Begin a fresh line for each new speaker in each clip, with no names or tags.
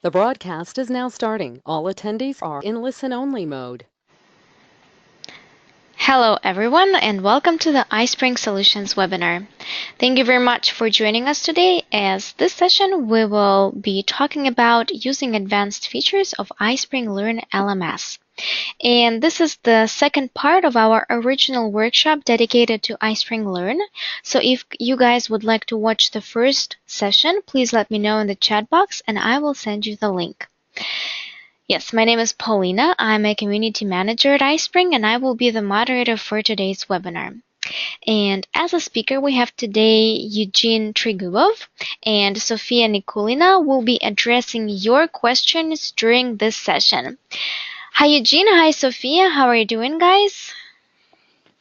The broadcast is now starting. All attendees are in listen-only mode.
Hello everyone and welcome to the iSpring Solutions webinar. Thank you very much for joining us today. As this session we will be talking about using advanced features of iSpring Learn LMS. And this is the second part of our original workshop dedicated to iSpring Learn. So if you guys would like to watch the first session, please let me know in the chat box and I will send you the link. Yes, my name is Paulina. I'm a community manager at iSpring and I will be the moderator for today's webinar. And as a speaker, we have today Eugene Trigubov and Sofia Nikulina will be addressing your questions during this session. Hi Eugene, hi Sofia, how are you doing guys?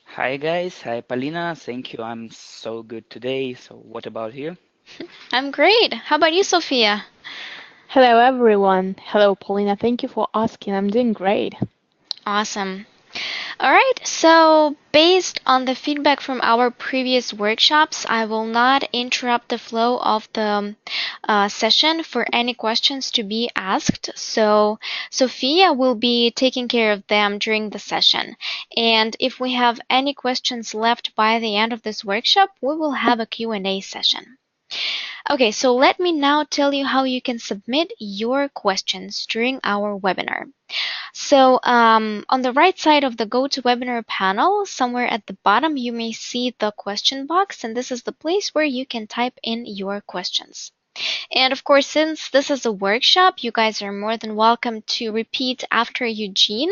Hi guys, hi Paulina, thank you. I'm so good today. So what about you?
I'm great. How about you, Sofia?
Hello everyone. Hello Paulina, thank you for asking. I'm doing great.
Awesome. All right, so based on the feedback from our previous workshops, I will not interrupt the flow of the session for any questions to be asked. So Sophia will be taking care of them during the session. And if we have any questions left by the end of this workshop, we will have a Q&A session. Okay, so let me now tell you how you can submit your questions during our webinar. So on the right side of the GoToWebinar panel, somewhere at the bottom, you may see the question box, and this is the place where you can type in your questions. And of course, since this is a workshop, you guys are more than welcome to repeat after Eugene.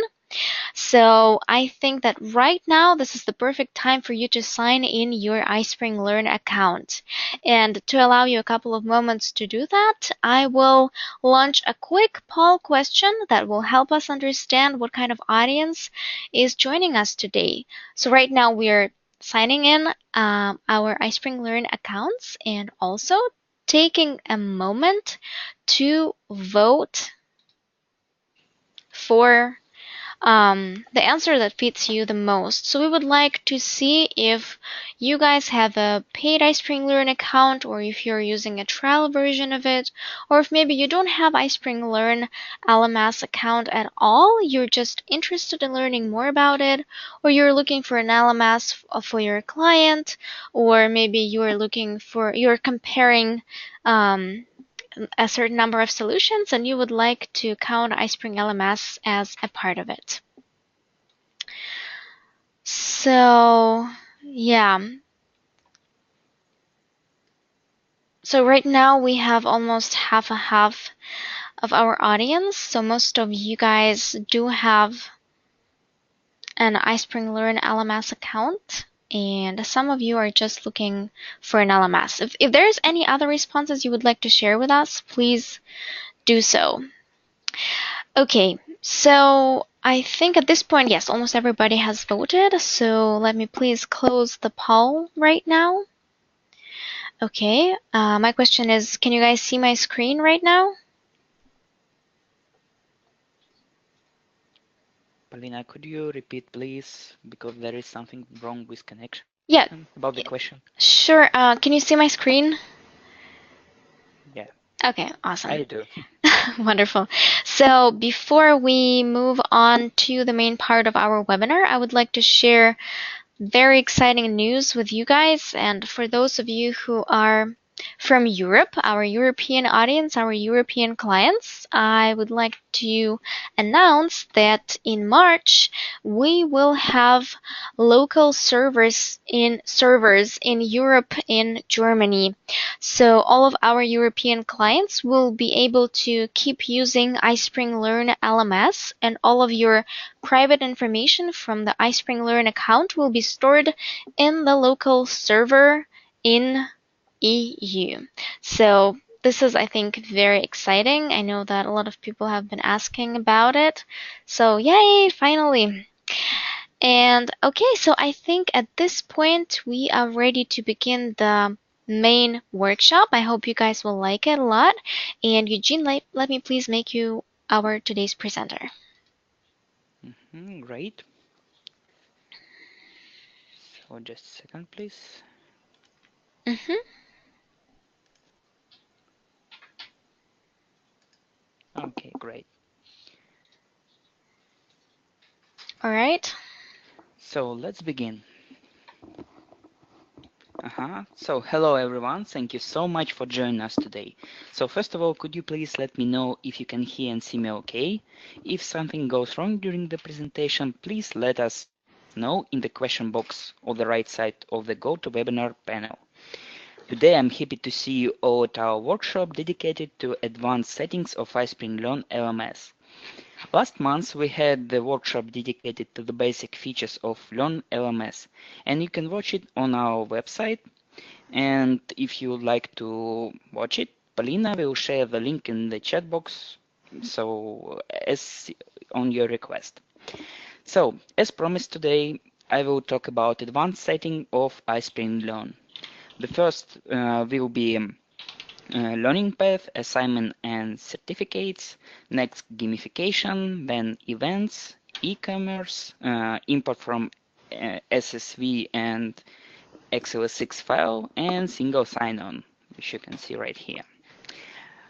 So I think that right now, this is the perfect time for you to sign in your iSpring Learn account. And to allow you a couple of moments to do that, I will launch a quick poll question that will help us understand what kind of audience is joining us today. So right now we're signing in our iSpring Learn accounts and also taking a moment to vote for the answer that fits you the most. So we would like to see if you guys have a paid iSpring Learn account, or if you're using a trial version of it, or if maybe you don't have iSpring Learn LMS account at all, you're just interested in learning more about it, or you're looking for an LMS for your client, or maybe you're comparing a certain number of solutions and you would like to count iSpring LMS as a part of it. So yeah. So right now we have almost half a half of our audience. So most of you guys do have an iSpring Learn LMS account. And some of you are just looking for an LMS. If there's any other responses you would like to share with us, please do so. Okay, so I think at this point, yes, almost everybody has voted. So let me please close the poll right now. Okay, my question is, can you guys see my screen right now?
Paulina, could you repeat please, because there is something wrong with connection
Yeah,
about the question?
sure. Can you see my screen?
Yeah,
Okay, awesome.
I do.
Wonderful. So before we move on to the main part of our webinar, I would like to share very exciting news with you guys. And for those of you who are from Europe, our European audience, our European clients, I would like to announce that in March, we will have local servers in Europe, in Germany. So all of our European clients will be able to keep using iSpring Learn LMS, and all of your private information from the iSpring Learn account will be stored in the local server in EU. So this is, I think, very exciting. I know that a lot of people have been asking about it. So yay, finally. And okay, so I think at this point we are ready to begin the main workshop. I hope you guys will like it a lot. And Eugene, let me please make you our today's presenter.
Great. So just a second, please. Okay, great.
All right.
So let's begin. So hello everyone, thank you so much for joining us today. So first of all, could you please let me know if you can hear and see me okay? If something goes wrong during the presentation, please let us know in the question box on the right side of the GoToWebinar panel. Today I'm happy to see you all at our workshop dedicated to advanced settings of iSpring Learn LMS. Last month we had the workshop dedicated to the basic features of Learn LMS, and you can watch it on our website. And if you would like to watch it, Polina will share the link in the chat box, so as on your request. So, as promised today, I will talk about advanced setting of iSpring Learn. The first will be learning path, assignment and certificates, next gamification, then events, e-commerce, import from SSV and XLSX file, and single sign-on, which you can see right here.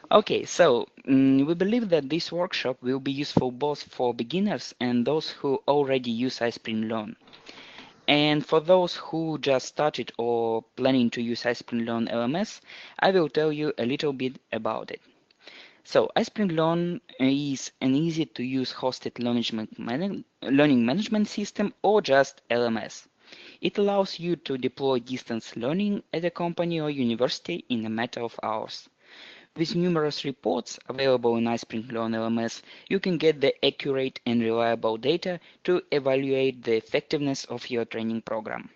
Okay, so we believe that this workshop will be useful both for beginners and those who already use iSpring Learn. And for those who just started or planning to use iSpring Learn LMS, I will tell you a little bit about it. So iSpring Learn is an easy-to-use hosted learning management system or just LMS. It allows you to deploy distance learning at a company or university in a matter of hours. With numerous reports available in iSpring Learn LMS, you can get the accurate and reliable data to evaluate the effectiveness of your training program.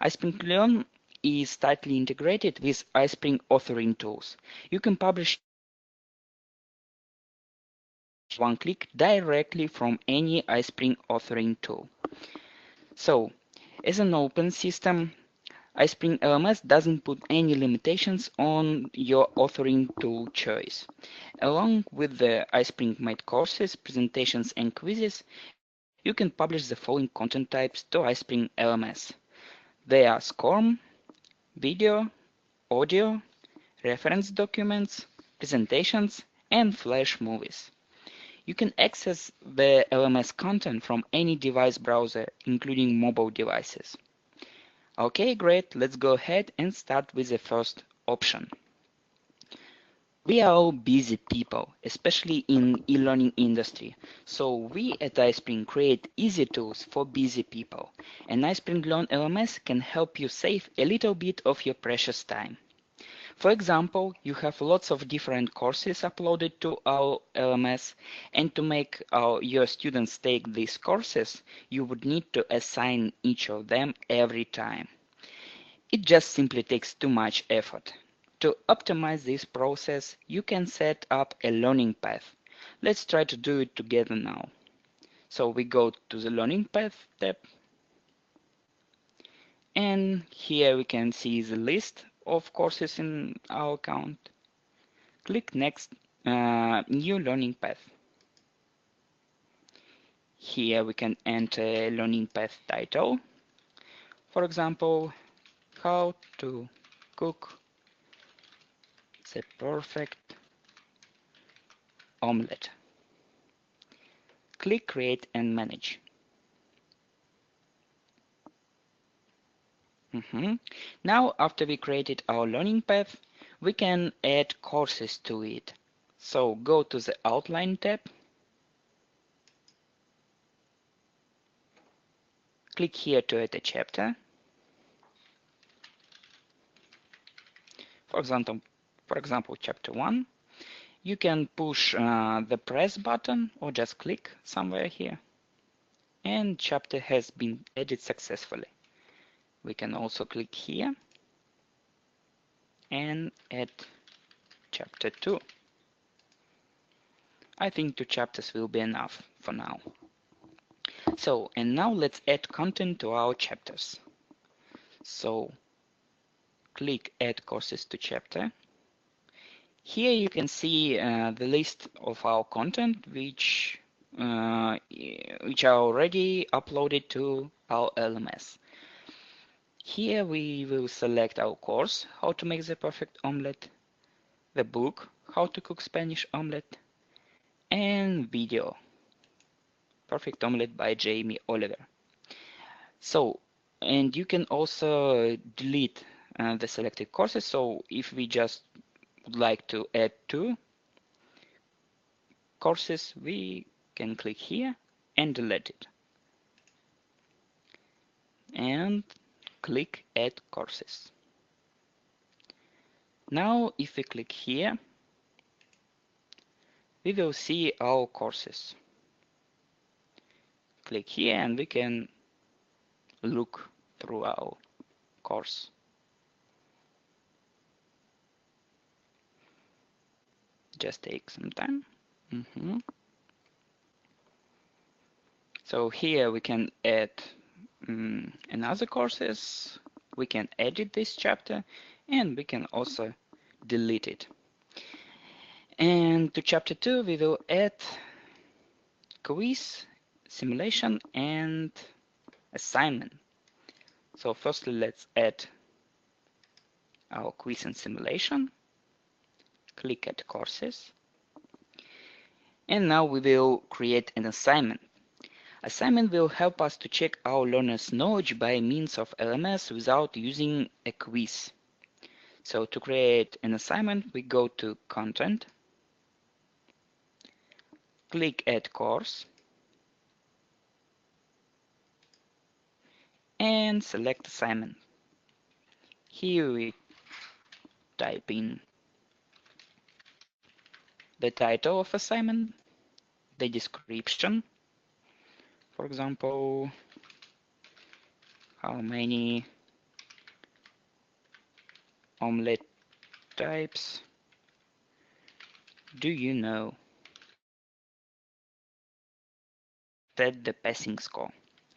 iSpring Learn is tightly integrated with iSpring authoring tools. You can publish your courses with one click directly from any iSpring authoring tool. So, as an open system, iSpring LMS doesn't put any limitations on your authoring tool choice. Along with the iSpring made courses, presentations, and quizzes, you can publish the following content types to iSpring LMS. They are SCORM, video, audio, reference documents, presentations, and Flash movies. You can access the LMS content from any device browser, including mobile devices. Okay, great. Let's go ahead and start with the first option. We are all busy people, especially in e-learning industry. So we at iSpring create easy tools for busy people. And iSpring Learn LMS can help you save a little bit of your precious time. For example, you have lots of different courses uploaded to our LMS, and to make your students take these courses, you would need to assign each of them every time. It just simply takes too much effort. To optimize this process, you can set up a learning path. Let's try to do it together now. So we go to the Learning Path tab, and here we can see the list of courses in our account. Click Next, New Learning Path. Here we can enter a learning path title. For example, how to cook the perfect omelette. Click Create and Manage. Now, after we created our learning path, we can add courses to it. So go to the Outline tab, click here to add a chapter. For example, chapter 1. You can push the press button or just click somewhere here, and chapter has been added successfully. We can also click here and add chapter 2. I think 2 chapters will be enough for now. So, and now let's add content to our chapters. So, click Add Courses to Chapter. Here you can see the list of our content which are already uploaded to our LMS. Here we will select our course, How to Make the Perfect Omelette, the book, How to Cook Spanish Omelette, and video. Perfect Omelette by Jamie Oliver. So, and you can also delete the selected courses. So if we just would like to add 2 courses, we can click here and delete it. And click Add Courses. Now, if we click here, we will see our courses. Click here and we can look through our course. Just take some time. So here we can add another courses. We can edit this chapter and we can also delete it. And to chapter 2 we will add quiz, simulation and assignment. So firstly let's add our quiz and simulation. Click Add Courses. And now we will create an assignment. Assignment will help us to check our learners' knowledge by means of LMS without using a quiz. So to create an assignment, we go to Content, click Add Course, and select Assignment. Here we type in the title of assignment, the description, for example, how many omelette types do you know? Set the passing score.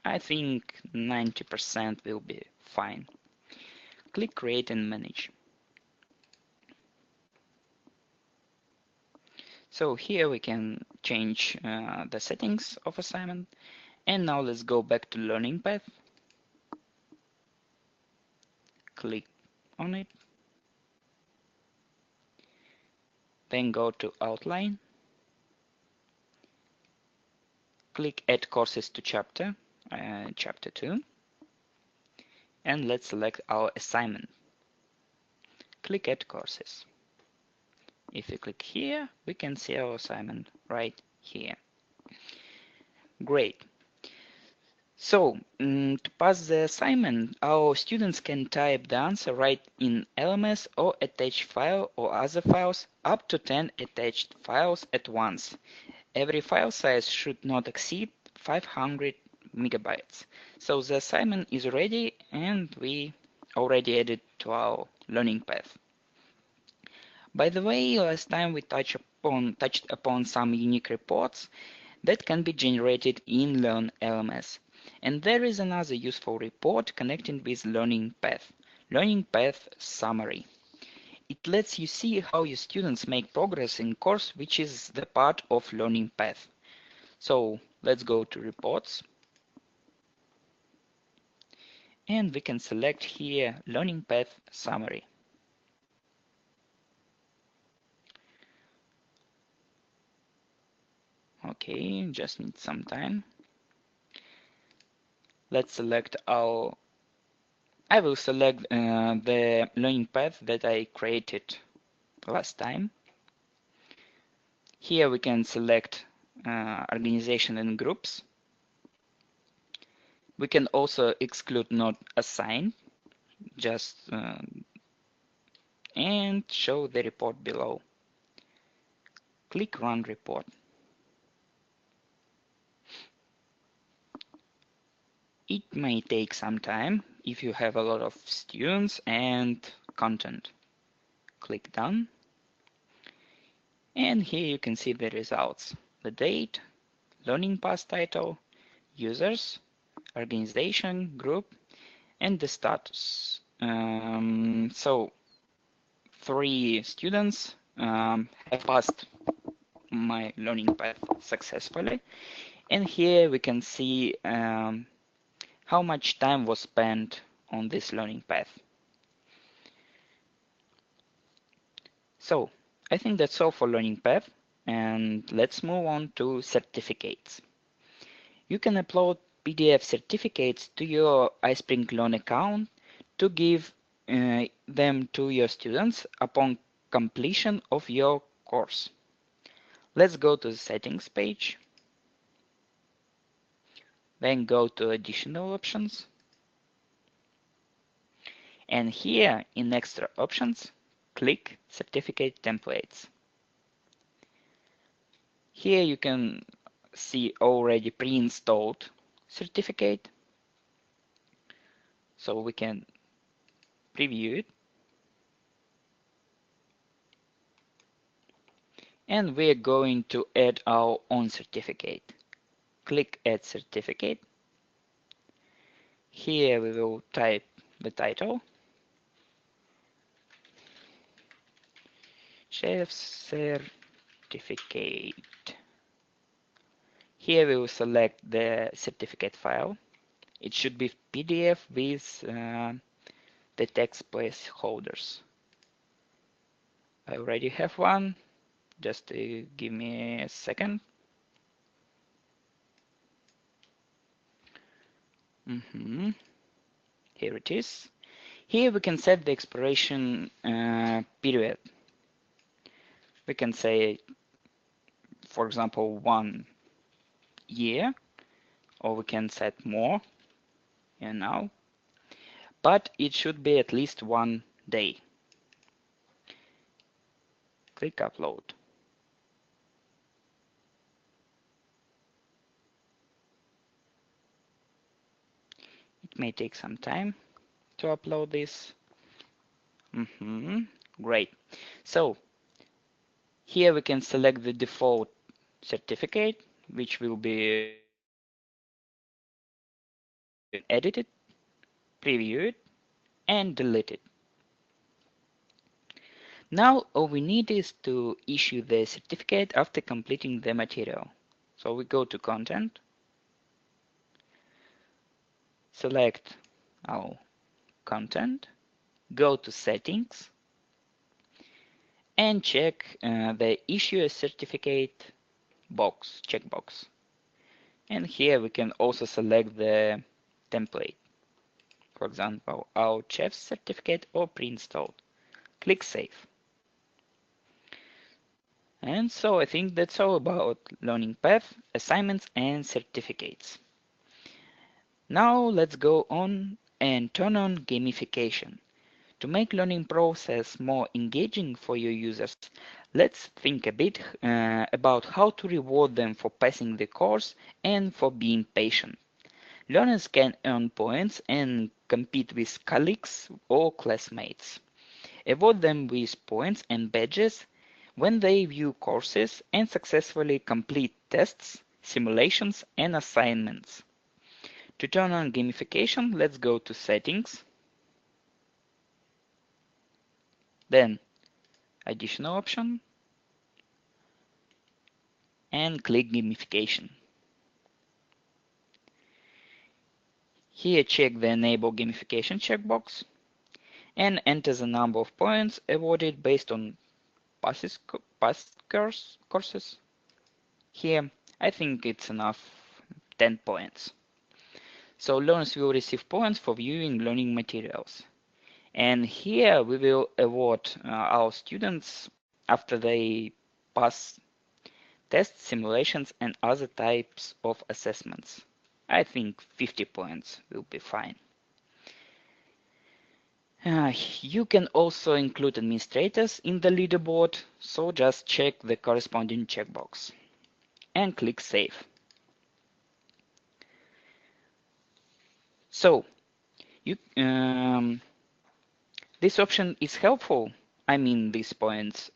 I think 90% will be fine. Click Create and Manage. So here we can change the settings of assignment. And now let's go back to Learning Path. Click on it. Then go to Outline. Click Add Courses to Chapter, Chapter 2. And let's select our assignment. Click Add Courses. If we click here, we can see our assignment right here. Great. So, to pass the assignment, our students can type the answer right in LMS or attach file or other files, up to 10 attached files at once. Every file size should not exceed 500 megabytes. So the assignment is ready and we already added to our learning path. By the way, last time we touched upon some unique reports that can be generated in Learn LMS. And there is another useful report connecting with Learning Path Summary. It lets you see how your students make progress in course, which is the part of Learning Path. So let's go to Reports. And we can select here Learning Path Summary. Okay, just need some time. Let's select our, I will select the learning path that I created last time. Here we can select organization and groups. We can also exclude not assigned, just and show the report below. Click Run Report. It may take some time if you have a lot of students and content. Click Done. And here you can see the results. The date, learning path title, users, organization, group, and the status. So 3 students have passed my learning path successfully. And here we can see how much time was spent on this learning path. So I think that's all for learning path. and let's move on to certificates. You can upload PDF certificates to your iSpring Learn account to give them to your students upon completion of your course. Let's go to the settings page, then go to additional options, and here in extra options, click certificate templates. Here you can see already pre-installed certificate, so we can preview it. And we're going to add our own certificate. Click Add Certificate. Here we will type the title, Chef Certificate. Here we will select the certificate file. It should be PDF with the text placeholders. I already have one. Just give me a second. Here it is. Here we can set the expiration period. We can say, for example, 1 year, or we can set more, but it should be at least 1 day. Click Upload. It may take some time to upload this. Great. So here we can select the default certificate, which will be edited, preview it, and delete it. Now all we need is to issue the certificate after completing the material. So we go to Content, select our content, go to Settings, and check the Issue a Certificate box, checkbox. And here we can also select the template. For example, our chef's certificate or pre-installed. Click Save. And so I think that's all about learning path, assignments, and certificates. Now let's go on and turn on gamification. To make learning process more engaging for your users, let's think a bit about how to reward them for passing the course and for being patient. Learners can earn points and compete with colleagues or classmates. Award them with points and badges when they view courses and successfully complete tests, simulations, and assignments. To turn on gamification, let's go to Settings, then Additional option, and click Gamification. Here check the Enable Gamification checkbox and enter the number of points awarded based on past courses. Here I think it's enough, 10 points. So learners will receive points for viewing learning materials. And here we will award our students after they pass tests, simulations, and other types of assessments. I think 50 points will be fine. You can also include administrators in the leaderboard, so just check the corresponding checkbox and click Save. So, this option is helpful. I mean these points.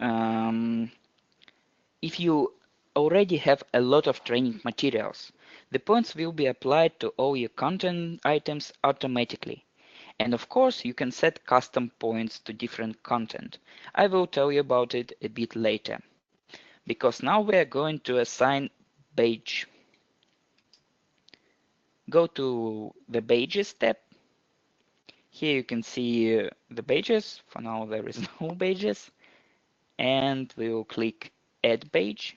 If you already have a lot of training materials, the points will be applied to all your content items automatically. And of course, you can set custom points to different content. I will tell you about it a bit later. Because now we are going to assign badge. Go to the Badges tab. Here you can see the badges. For now there is no badges. And we will click Add Badge.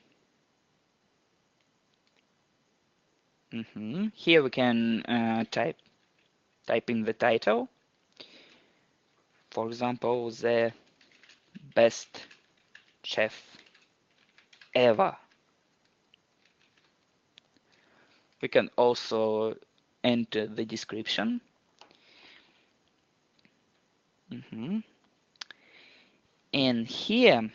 Here we can type in the title. For example, the best chef ever. We can also enter the description. And here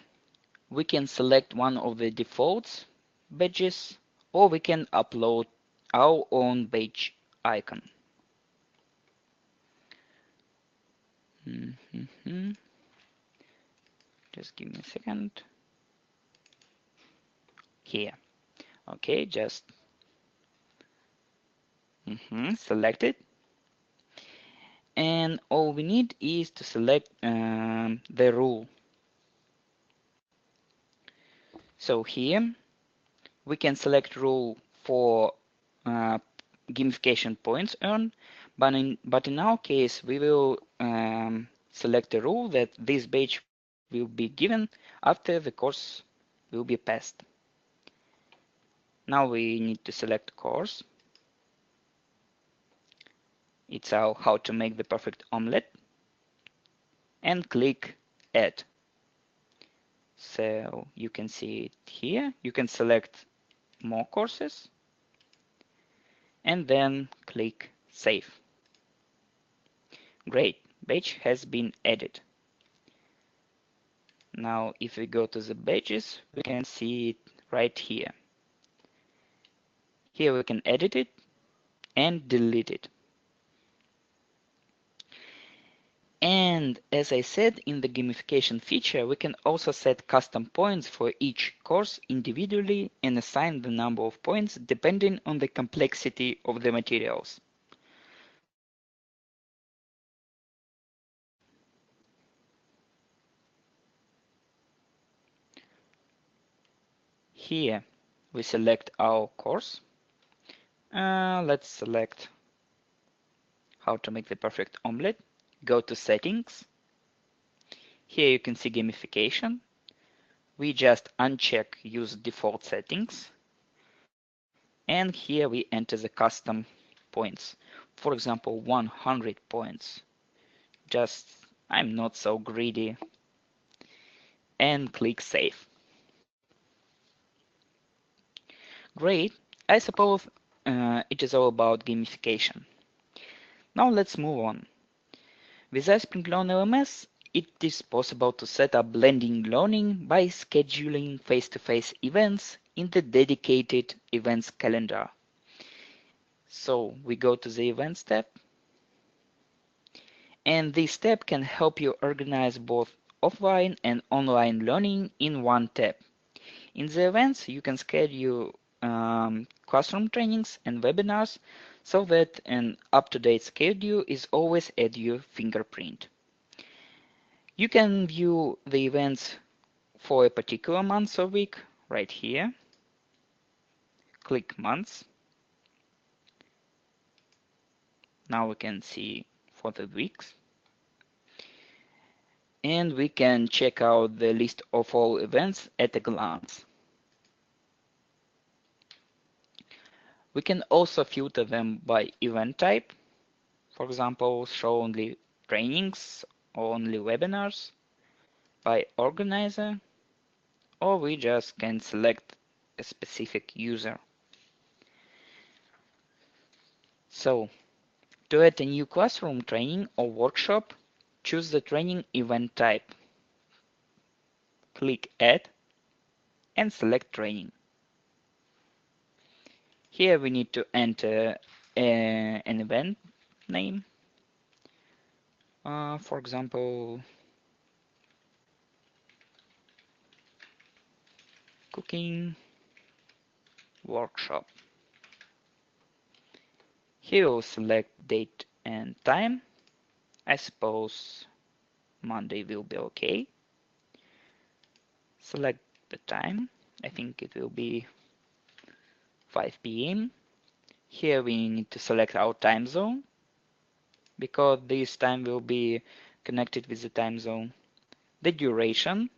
we can select one of the defaults badges, or we can upload our own badge icon. Just give me a second. Here. Okay, just select it. And all we need is to select the rule. So here we can select rule for gamification points earned, but in our case we will select a rule that this badge will be given after the course will be passed. Now we need to select course. It's our how to make the perfect omelette, and click add. So you can see it here. You can select more courses and then click save. Great, badge has been added. Now if we go to the badges, we can see it right here. Here we can edit it and delete it. And as I said, in the gamification feature, we can also set custom points for each course individually and assign the number of points depending on the complexity of the materials. Here we select our course. Let's select how to make the perfect omelette. Go to settings. Here you can see gamification. We just uncheck use default settings. And here we enter the custom points. For example, 100 points. Just, I'm not so greedy. And click save. Great. I suppose it is all about gamification. Now let's move on. With iSpring Learn LMS, it is possible to set up blended learning by scheduling face-to-face events in the dedicated events calendar. So we go to the Events tab, and this tab can help you organize both offline and online learning in one tab. In the events, you can schedule classroom trainings and webinars so that an up-to-date schedule is always at your fingerprint. You can view the events for a particular month or week right here. Click months. Now we can see for the weeks. And we can check out the list of all events at a glance. We can also filter them by event type. For example, show only trainings or only webinars, by organizer, or we just can select a specific user. So, to add a new classroom training or workshop, choose the training event type. Click Add and select Training. Here we need to enter an event name. For example, cooking workshop. Here we'll select date and time. I suppose Monday will be okay. Select the time. I think it will be 5 p.m. Here we need to select our time zone because this time will be connected with the time zone. The duration.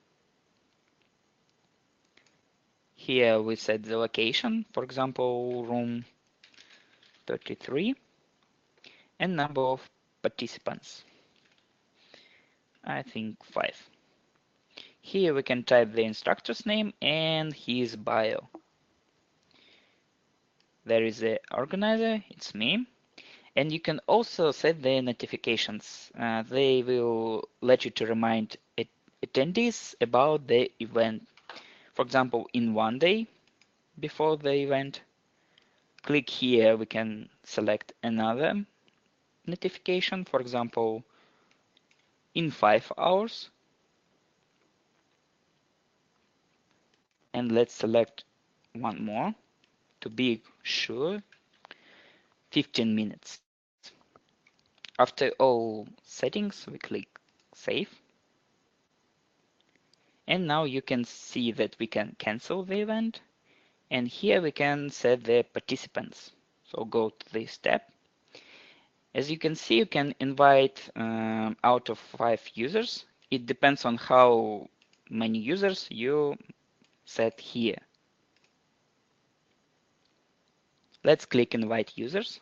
Here we set the location, for example, room 33, and number of participants, I think 5. Here we can type the instructor's name and his bio. There is the organizer, it's me. And you can also set the notifications. They will let you to remind attendees about the event. For example, in one day before the event, click here, we can select another notification, for example, in 5 hours. And let's select one more to be sure, 15 minutes. After all settings, we click Save. And now you can see that we can cancel the event. And here we can set the participants. So go to this tab. As you can see, you can invite out of 5 users. It depends on how many users you set here. Let's click Invite Users.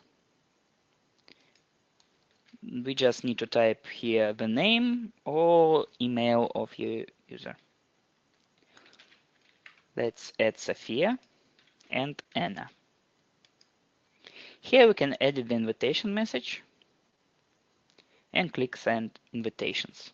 We just need to type here the name or email of your user. Let's add Sophia and Anna. Here we can edit the invitation message and click Send Invitations.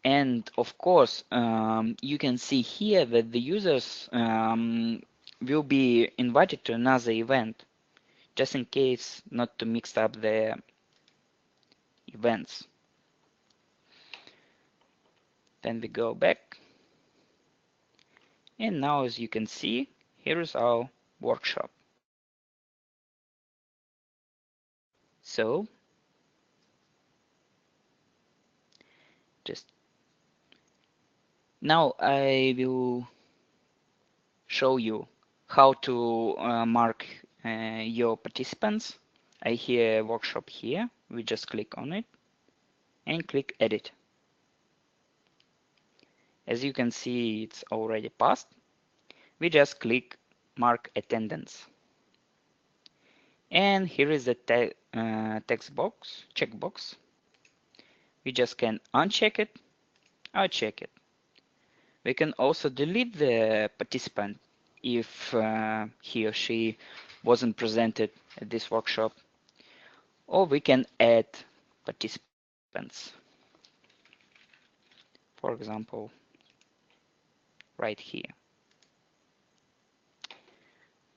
And of course, you can see here that the users will be invited to another event, just in case not to mix up the events. Then we go back. And now, as you can see, here is our workshop. So, just now I will show you how to mark your participants. I hear workshop here. We just click on it and click Edit. As you can see, it's already passed. We just click Mark Attendance. And here is the text box, checkbox. We just can uncheck it or check it. We can also delete the participant if he or she wasn't presented at this workshop. Or we can add participants. For example, right here.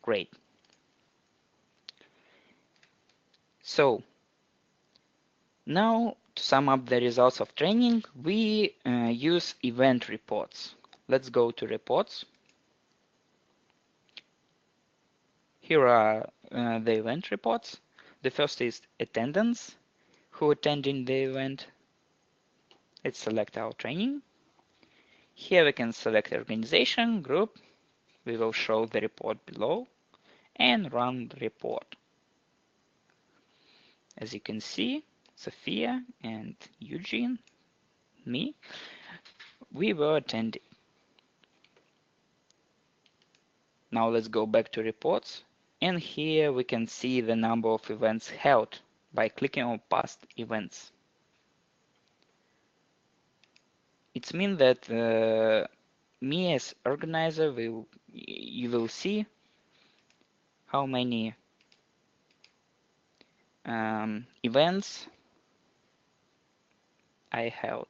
Great. So now to sum up the results of training, we use event reports. Let's go to reports. Here are the event reports. The first is attendance, who attended the event. Let's select our training. Here we can select organization, group. We will show the report below and run the report. As you can see, Sophia and Eugene, me, we were attending. Now let's go back to reports, and here we can see the number of events held by clicking on past events. It means that me as organizer, you will see how many events I held.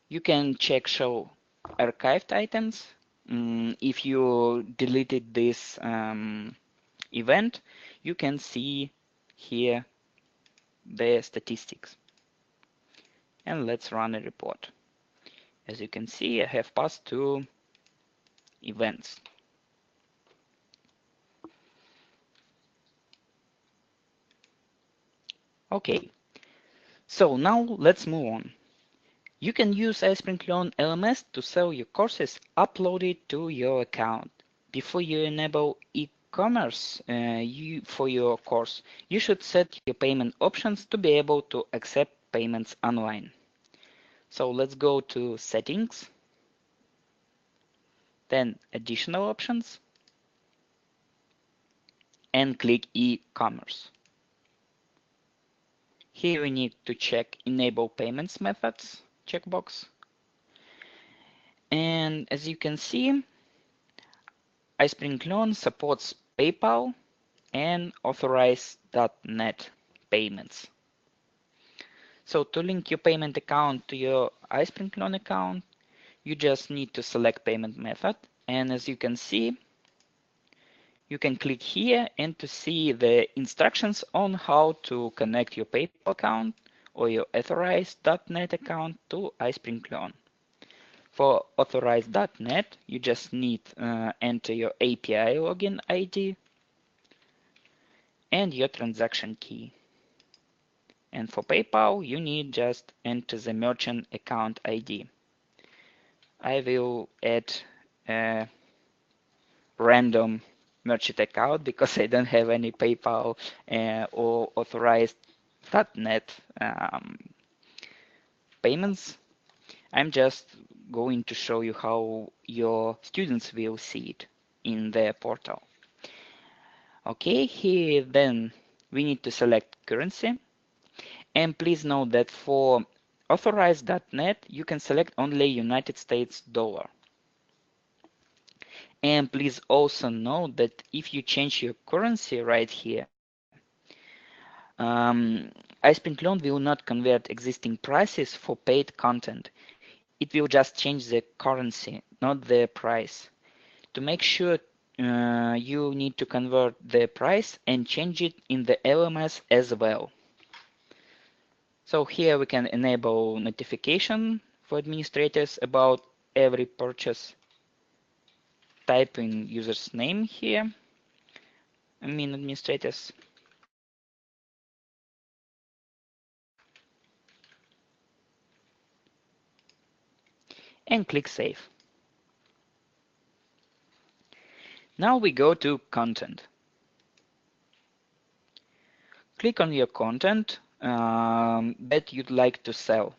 You can check Show Archived Items. If you deleted this event, you can see here the statistics. And let's run a report. As you can see, I have passed 2 events. Okay, so now let's move on. You can use iSpring Learn LMS to sell your courses uploaded to your account. Before you enable eCommerce for your course, you should set your payment options to be able to accept payments online. So let's go to settings, then additional options, and click e-commerce. Here we need to check enable payments methods checkbox. And as you can see, iSpring Loan supports PayPal and authorize.net payments. So to link your payment account to your iSpring Loan account, you just need to select payment method. And as you can see, you can click here and to see the instructions on how to connect your PayPal account or your authorize.net account to iSpring Loan. For authorize.net, you just need enter your API login ID and your transaction key. And for PayPal, you need just enter the merchant account ID. I will add a random merchant account because I don't have any PayPal or authorized.net payments. I'm just going to show you how your students will see it in their portal. Okay, here then we need to select currency. And please note that for authorized.net, you can select only United States dollar. And please also note that if you change your currency right here, iSpring Loan will not convert existing prices for paid content. It will just change the currency, not the price. To make sure you need to convert the price and change it in the LMS as well. So here we can enable notification for administrators about every purchase. Type in user's name here, administrators. And click Save. Now we go to content. Click on your content that you'd like to sell.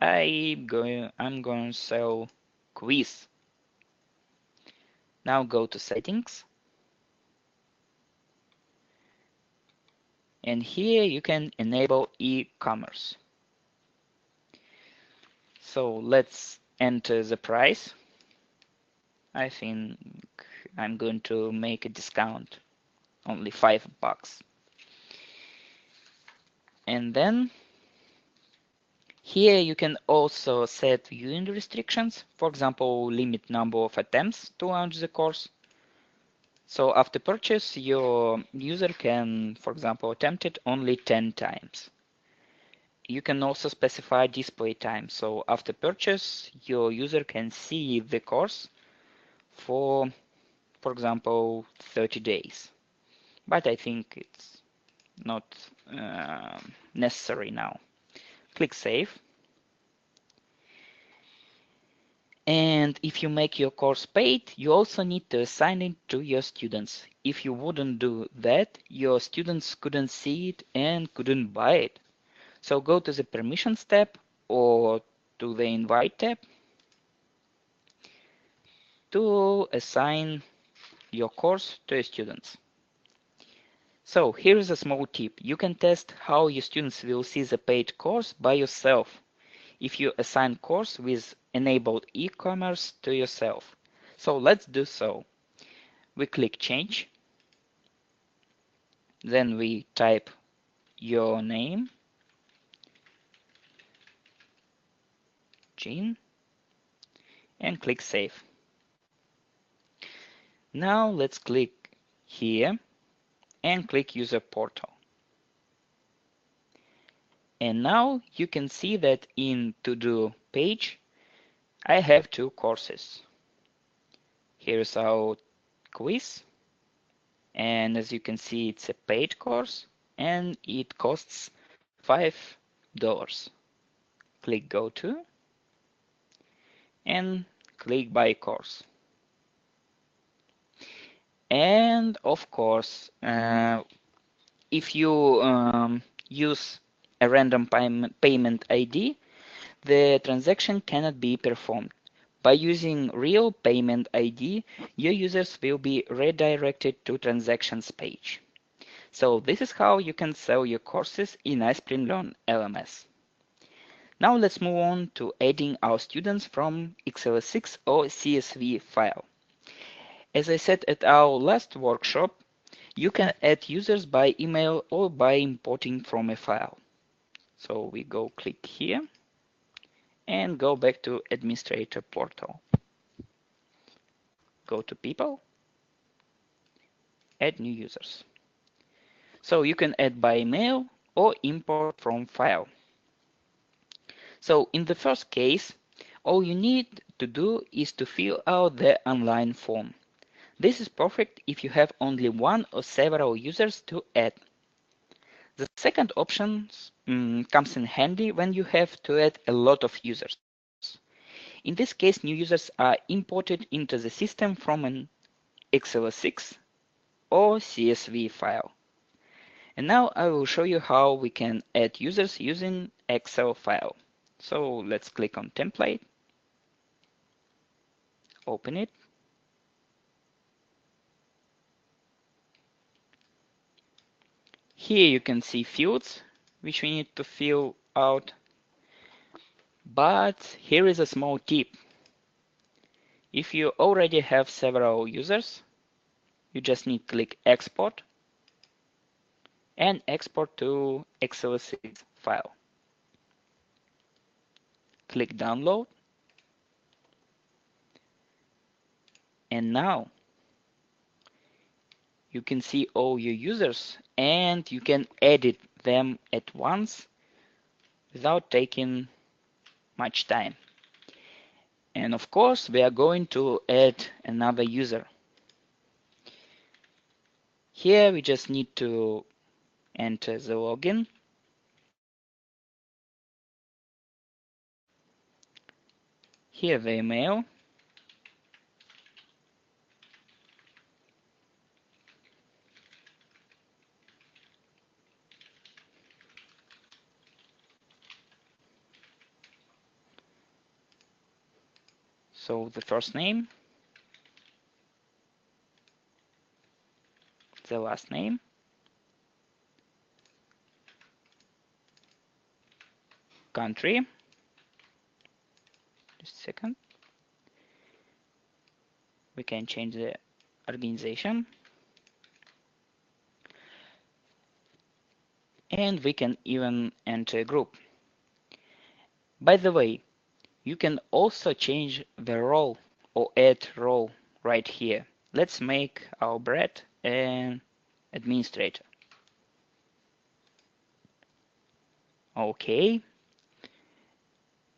I'm going to sell quiz. Now go to settings. And here you can enable e-commerce. So let's enter the price. I think I'm going to make a discount, only $5. And then here you can also set viewing restrictions, for example, limit number of attempts to launch the course. So after purchase, your user can, for example, attempt it only 10 times. You can also specify display time. So after purchase, your user can see the course for example, 30 days. But I think it's not necessary now. Click Save. And if you make your course paid, you also need to assign it to your students. If you wouldn't do that, your students couldn't see it and couldn't buy it. So go to the Permissions tab or to the Invite tab to assign your course to your students. So here is a small tip. You can test how your students will see the paid course by yourself if you assign course with enabled e-commerce to yourself. So let's do so. We click Change. Then we type your name, Eugene, and click Save. Now let's click here and click User Portal. And now you can see that in To-Do page, I have two courses. Here's our quiz. And as you can see, it's a paid course and it costs $5. Click Go To and click Buy Course. And of course, if you use a random payment ID, the transaction cannot be performed. By using real payment ID, your users will be redirected to transactions page. So this is how you can sell your courses in iSpring Learn LMS. Now let's move on to adding our students from XLSX or CSV file. As I said at our last workshop, you can add users by email or by importing from a file. So we go click here and go back to administrator portal. Go to people, add new users. So you can add by email or import from file. So in the first case, all you need to do is to fill out the online form. This is perfect if you have only one or several users to add. The second option comes in handy when you have to add a lot of users. In this case, new users are imported into the system from an XLSX or CSV file. And now I will show you how we can add users using Excel file. So let's click on template, open it. Here you can see fields which we need to fill out. But here is a small tip. If you already have several users, you just need to click export and export to XLSX file. Click download. And now you can see all your users and you can edit them at once without taking much time. And of course, we are going to add another user. Here we just need to enter the login. Here the email. So the first name, the last name, country, just a second. We can change the organization. And we can even enter a group. By the way, you can also change the role or add role right here. Let's make our Brett an administrator. Okay.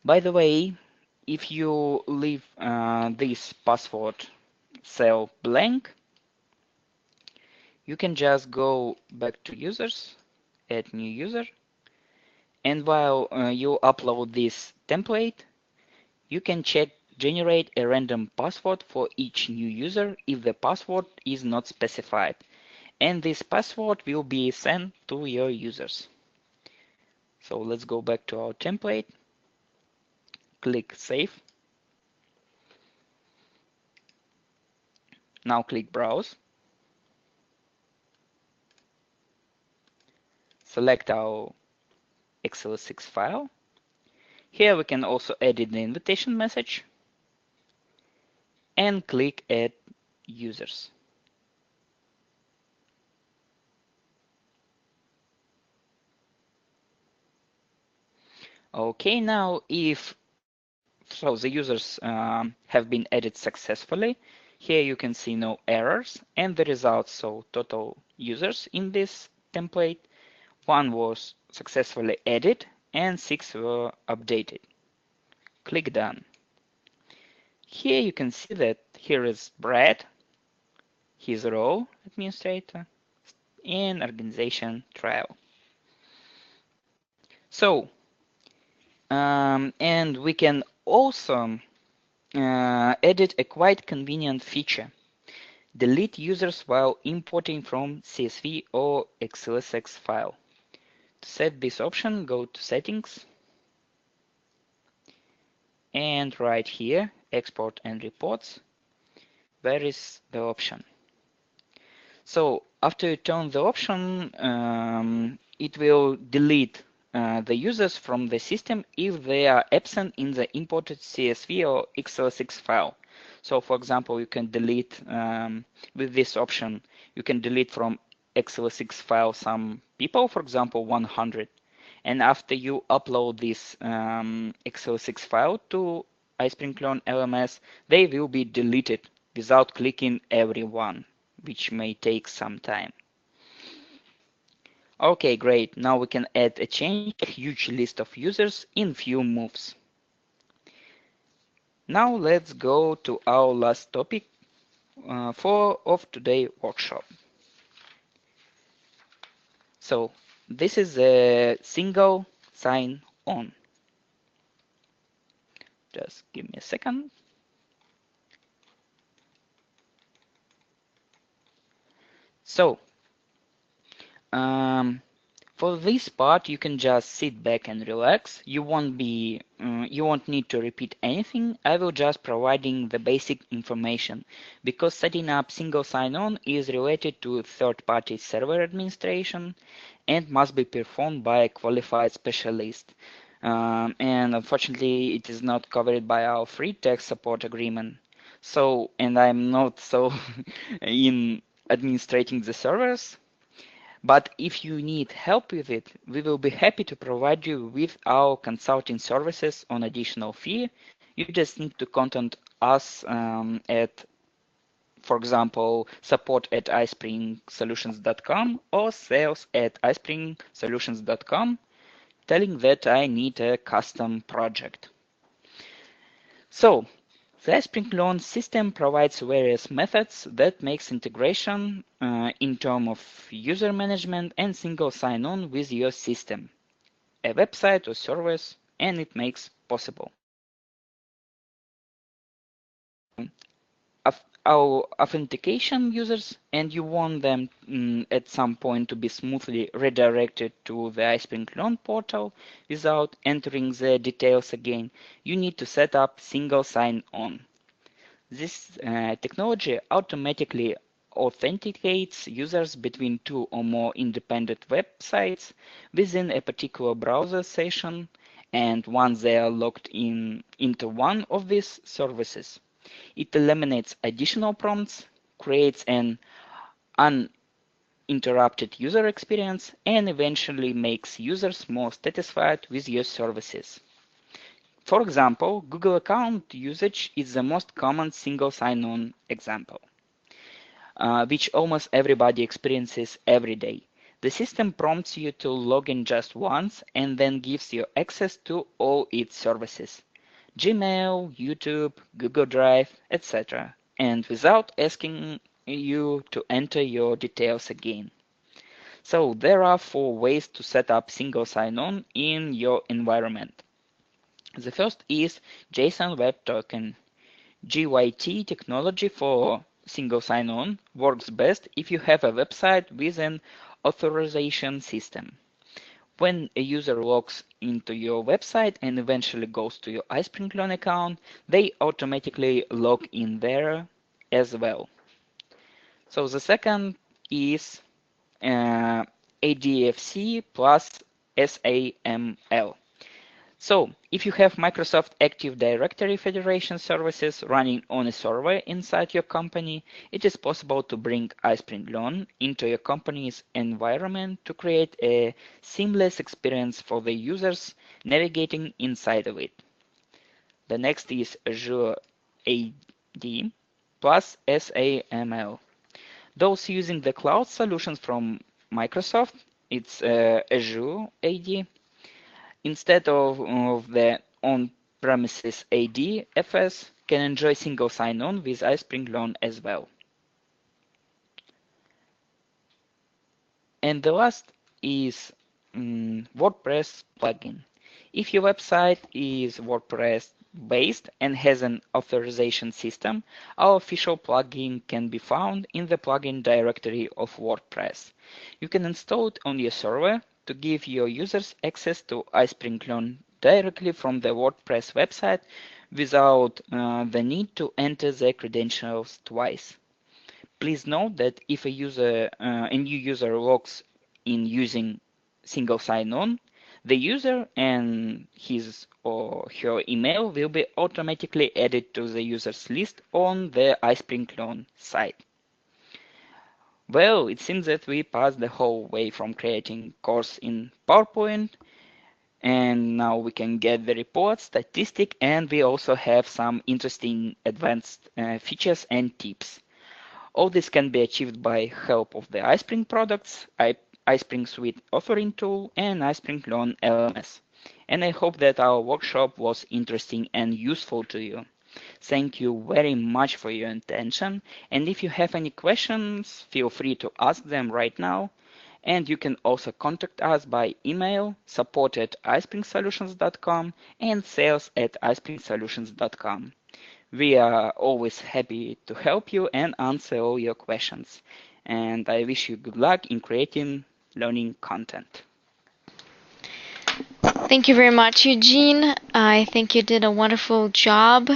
By the way, if you leave this password cell blank, you can just go back to users, add new user, and while you upload this template, you can check generate a random password for each new user if the password is not specified, and this password will be sent to your users. So let's go back to our template, click Save. Now click Browse. Select our XLSX file. Here we can also edit the invitation message and click Add Users. Okay, now if so the users have been added successfully. Here you can see no errors and the results. So total users in this template, 1 was successfully added and 6 were updated. Click Done. Here you can see that here is Brad, his role, administrator, and organization trial. So, and we can also edit a quite convenient feature. Delete users while importing from CSV or XLSX file. To set this option, go to Settings, and right here, export and reports, there is the option. So after you turn the option, it will delete the users from the system if they are absent in the imported CSV or XLSX file. So for example, you can delete with this option, you can delete from XLSX file some people, for example, 100. And after you upload this XLSX file to iSpring Clone LMS, they will be deleted without clicking everyone, which may take some time. Okay, great. Now we can add a change to a huge list of users in few moves. Now let's go to our last topic of today's workshop. So this is a single sign-on. Just give me a second. So for this part, you can just sit back and relax. You won't need to repeat anything. I will just providing the basic information because setting up single sign-on is related to third-party server administration and must be performed by a qualified specialist. And unfortunately, it is not covered by our free tech support agreement. So, and I'm not so in administrating the servers. But if you need help with it, we will be happy to provide you with our consulting services on additional fee. You just need to contact us at, for example, support@iSpringSolutions.com or sales@iSpringSolutions.com, telling that I need a custom project. So the iSpring Clone system provides various methods that makes integration in terms of user management and single sign-on with your system, a website or service, and it makes possible. Our authentication users, and you want them at some point to be smoothly redirected to the iSpring Clone portal without entering the details again, you need to set up single sign-on. This technology automatically authenticates users between two or more independent websites within a particular browser session, and once they are logged into one of these services, it eliminates additional prompts, creates an uninterrupted user experience, and eventually makes users more satisfied with your services. For example, Google account usage is the most common single sign-on example, which almost everybody experiences every day. The system prompts you to log in just once and then gives you access to all its services, Gmail, YouTube, Google Drive, etc., and without asking you to enter your details again. So there are 4 ways to set up single sign-on in your environment. The first is JSON Web Token. GYT technology for single sign-on works best if you have a website with an authorization system. When a user logs into your website and eventually goes to your iSpring Clone account, they automatically log in there as well. So the second is ADFC plus SAML. So if you have Microsoft Active Directory Federation services running on a server inside your company, it is possible to bring iSpring Clone into your company's environment to create a seamless experience for the users navigating inside of it. The next is Azure AD plus SAML. Those using the cloud solutions from Microsoft, it's Azure AD. Instead of the on-premises AD/FS, can enjoy single sign-on with iSpring Clone as well. And the last is WordPress plugin. If your website is WordPress based and has an authorization system, our official plugin can be found in the plugin directory of WordPress. You can install it on your server to give your users access to iSpring Clone directly from the WordPress website without the need to enter the credentials twice. Please note that if a new user logs in using single sign-on, the user and his or her email will be automatically added to the users list on the iSpring clone site. Well, it seems that we passed the whole way from creating course in PowerPoint, and now we can get the report, statistic, and we also have some interesting advanced features and tips. All this can be achieved by help of the iSpring products, iSpring Suite authoring tool, and iSpring Clone LMS. And I hope that our workshop was interesting and useful to you. Thank you very much for your attention. And if you have any questions, feel free to ask them right now. And you can also contact us by email, support@ispringsolutions.com and sales@ispringsolutions.com. We are always happy to help you and answer all your questions. And I wish you good luck in creating learning content.
Thank you very much, Eugene. I think you did a wonderful job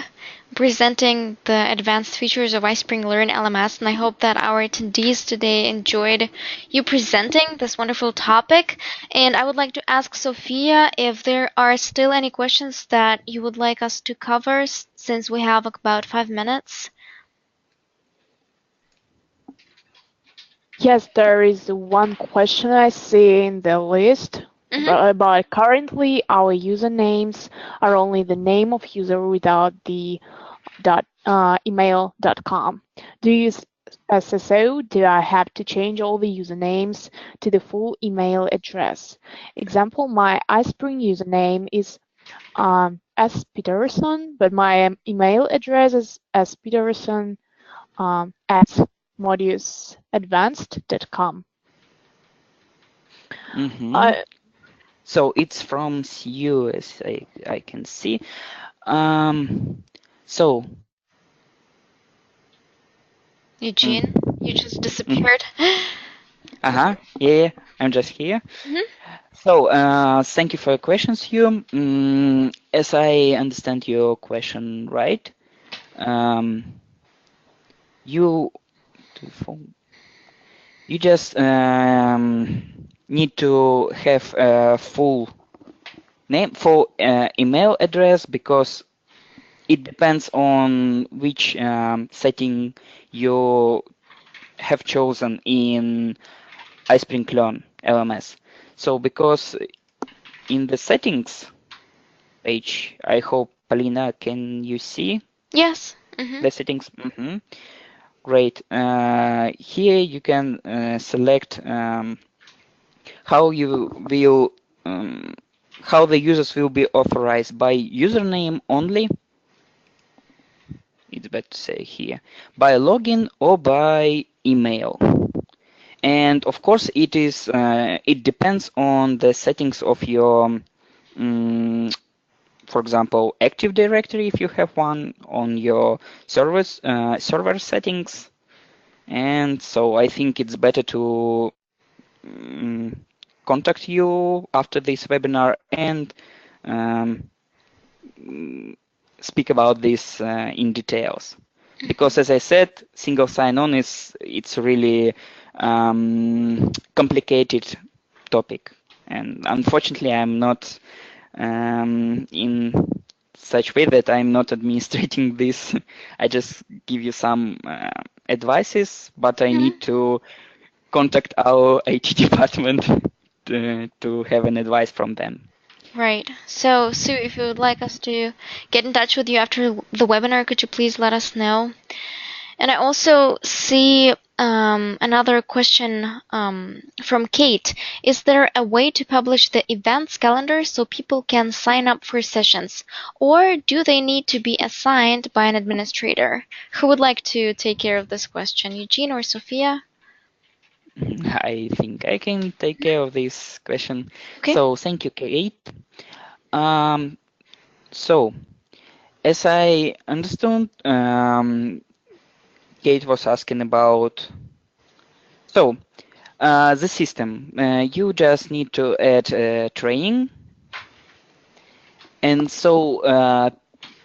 presenting the advanced features of iSpring Learn LMS, and I hope that our attendees today enjoyed you presenting this wonderful topic. And I would like to ask Sophia if there are still any questions that you would like us to cover, since we have about 5 minutes.
Yes, there is one question I see in the list. But currently, our usernames are only the name of user without the email.com. Do you use SSO? Do I have to change all the usernames to the full email address? Example, my iSpring username is S. Peterson, but my email address is speterson at modusadvanced.com.
So it's from CU, as I can see. So
Eugene, you just disappeared.
Yeah, I'm just here. So thank you for your questions, Hugh. As I understand your question right, you just need to have a full name, full email address, because it depends on which setting you have chosen in iSpring Clone LMS. So because in the settings page, I hope, Polina, can you see?
Yes.
The settings? Great. Here you can select how the users will be authorized, by username only. It's better to say here, by login or by email. And of course, it depends on the settings of your, for example, Active Directory, if you have one, on your server settings. And so I think it's better to contact you after this webinar and speak about this in details. Because as I said, single sign-on it's really complicated topic, and unfortunately I'm not in such way that I'm not administrating this. I just give you some advices, but I need to contact our IT department to have an advice from them.
Right. So, Sue, if you would like us to get in touch with you after the webinar, could you please let us know? And I also see another question from Kate. Is there a way to publish the events calendar so people can sign up for sessions? Or do they need to be assigned by an administrator? Who would like to take care of this question, Eugene or Sophia?
I think I can take care of this question.
Okay.
So thank you, Kate. So as I understood, Kate was asking about the system. You just need to add training, And so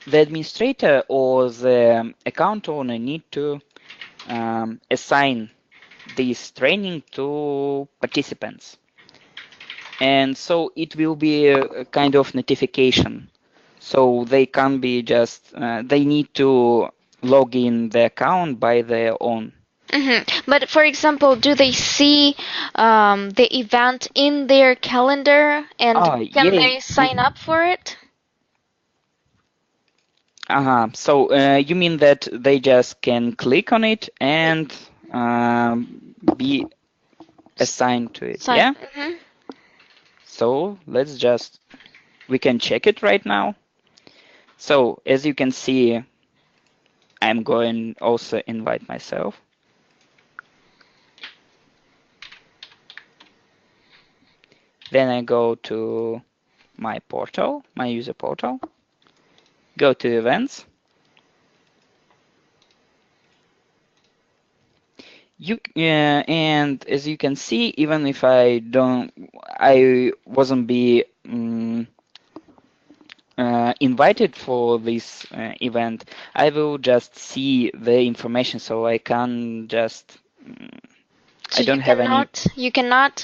the administrator or the account owner need to assign this training to participants. And so it will be a kind of notification. So they can't be just, they need to log in the account by their own.
But for example, do they see the event in their calendar and can
Yeah.
they sign up for it?
So you mean that they just can click on it and be assigned to it, yeah? So let's just, we can check it right now. So as you can see, I'm going also invite myself. Then I go to my portal, my user portal, go to events. And as you can see, even if I wasn't be invited for this event, I will just see the information, so I can just.
So
I don't have any.
You cannot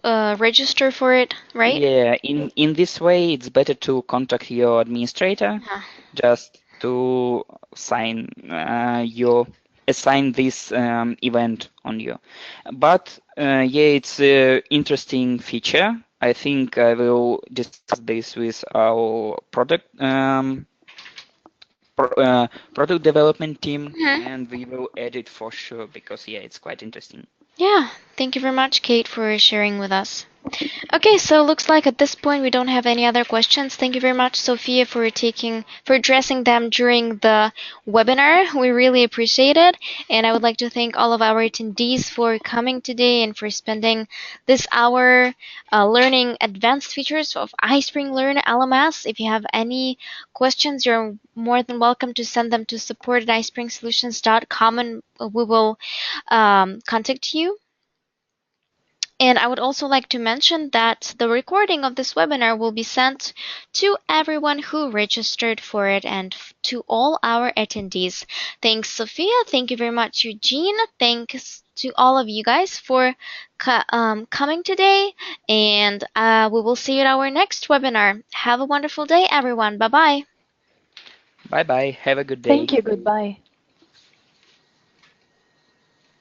register for it, right?
Yeah, in this way, it's better to contact your administrator just to assign this event on you. But yeah, it's an interesting feature. I think I will discuss this with our product development team, and we will add it for sure because yeah, it's quite interesting.
Yeah, thank you very much, Kate, for sharing with us. Okay, so looks like at this point we don't have any other questions. Thank you very much, Sophia, for addressing them during the webinar. We really appreciate it, and I would like to thank all of our attendees for coming today and for spending this hour learning advanced features of iSpring Learn LMS. If you have any questions, you're more than welcome to send them to support@ispringsolutions.com, and we will contact you. And I would also like to mention that the recording of this webinar will be sent to everyone who registered for it and to all our attendees. Thanks, Sophia. Thank you very much, Eugene. Thanks to all of you guys for coming today. And we will see you at our next webinar. Have a wonderful day, everyone. Bye-bye.
Bye-bye. Have a good day.
Thank you. Goodbye.